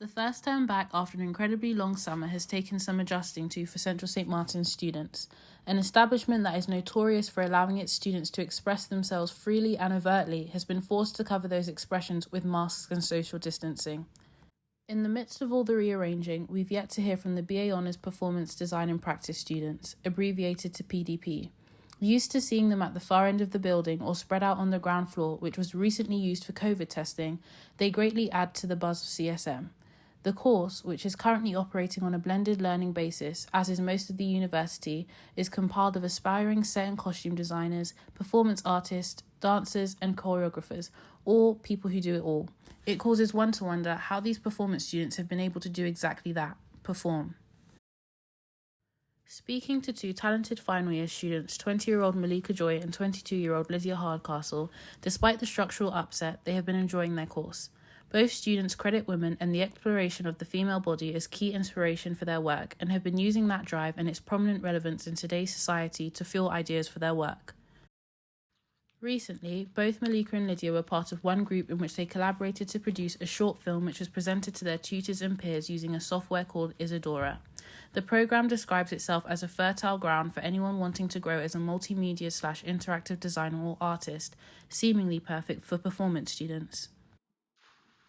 The first term back after an incredibly long summer has taken some adjusting to for Central St. Martin's students, an establishment that is notorious for allowing its students to express themselves freely and overtly has been forced to cover those expressions with masks and social distancing. In the midst of all the rearranging, we've yet to hear from the BA Honours Performance Design and Practice students, abbreviated to PDP. Used to seeing them at the far end of the building or spread out on the ground floor, which was recently used for COVID testing, they greatly add to the buzz of CSM. The course, which is currently operating on a blended learning basis, as is most of the university, is compiled of aspiring set and costume designers, performance artists, dancers and choreographers, or people who do it all. It causes one to wonder how these performance students have been able to do exactly that, perform. Speaking to two talented final year students, 20-year-old Mallika Joy and 22-year-old Lydia Hardcastle, despite the structural upset, they have been enjoying their course. Both students credit women and the exploration of the female body as key inspiration for their work and have been using that drive and its prominent relevance in today's society to fuel ideas for their work. Recently, both Mallika and Lydia were part of one group in which they collaborated to produce a short film which was presented to their tutors and peers using a software called Isadora. The program describes itself as a fertile ground for anyone wanting to grow as a multimedia/interactive designer or artist, seemingly perfect for performance students.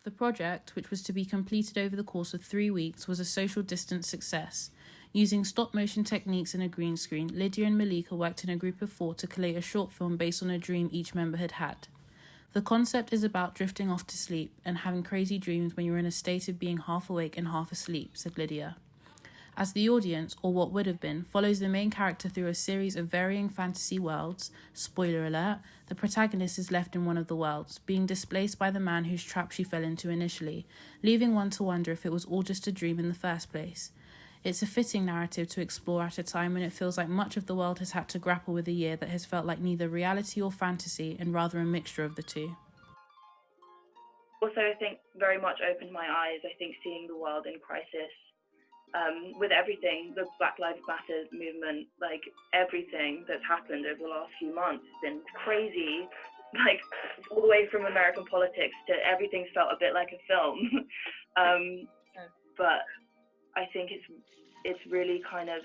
The project, which was to be completed over the course of 3 weeks, was a social distance success. Using stop-motion techniques and a green screen, Lydia and Mallika worked in a group of 4 to collate a short film based on a dream each member had had. The concept is about drifting off to sleep and having crazy dreams when you're in a state of being half awake and half asleep, said Lydia. As the audience, or what would have been, follows the main character through a series of varying fantasy worlds, spoiler alert, the protagonist is left in one of the worlds, being displaced by the man whose trap she fell into initially, leaving one to wonder if it was all just a dream in the first place. It's a fitting narrative to explore at a time when it feels like much of the world has had to grapple with a year that has felt like neither reality or fantasy and rather a mixture of the two. Also, I think very much opened my eyes, seeing the world in crisis. With everything, the Black Lives Matter movement, everything that's happened over the last few months has been crazy, all the way from American politics to everything's felt a bit like a film. But I think it's really kind of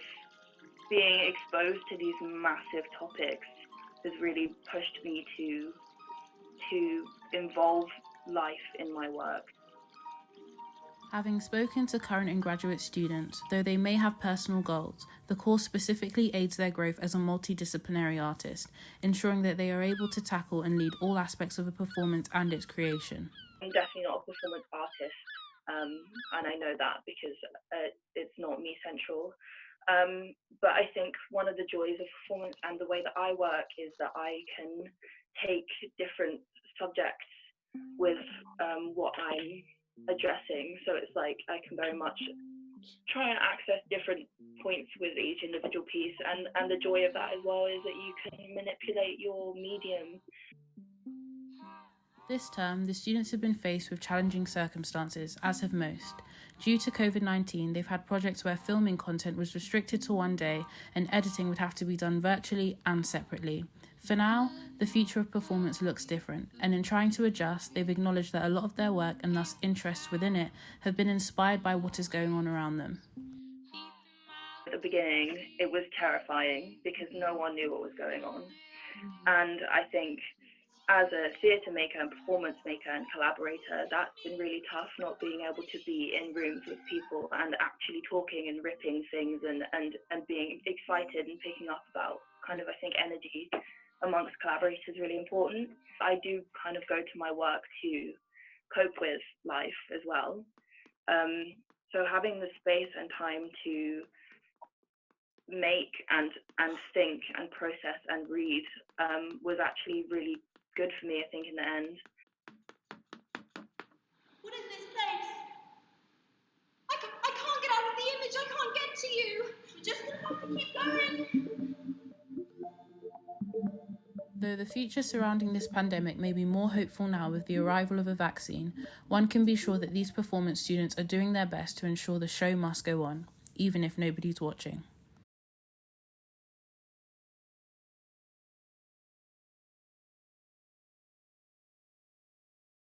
being exposed to these massive topics has really pushed me to involve life in my work. Having spoken to current and graduate students, though they may have personal goals, the course specifically aids their growth as a multidisciplinary artist, ensuring that they are able to tackle and lead all aspects of a performance and its creation. I'm definitely not a performance artist, and I know that because it's not me central. But I think one of the joys of performance and the way that I work is that I can take different subjects with what I'm addressing, so it's I can very much try and access different points with each individual piece, and the joy of that as well is that you can manipulate your medium. This term, the students have been faced with challenging circumstances, as have most. Due to COVID-19, they've had projects where filming content was restricted to one day and editing would have to be done virtually and separately. For now, the future of performance looks different, and in trying to adjust, they've acknowledged that a lot of their work and thus interests within it have been inspired by what is going on around them. At the beginning, it was terrifying because no one knew what was going on. And I think as a theatre maker and performance maker and collaborator, that's been really tough, not being able to be in rooms with people and actually talking and ripping things and being excited and picking up about I think energy amongst collaborators is really important. I do kind of go to my work to cope with life as well. So having the space and time to make and think and process and read was actually really good for me, I think, in the end. What is this place? I can't get out of the image, I can't get to you. We're just gonna have to keep going. Though the future surrounding this pandemic may be more hopeful now with the arrival of a vaccine, one can be sure that these performance students are doing their best to ensure the show must go on, even if nobody's watching.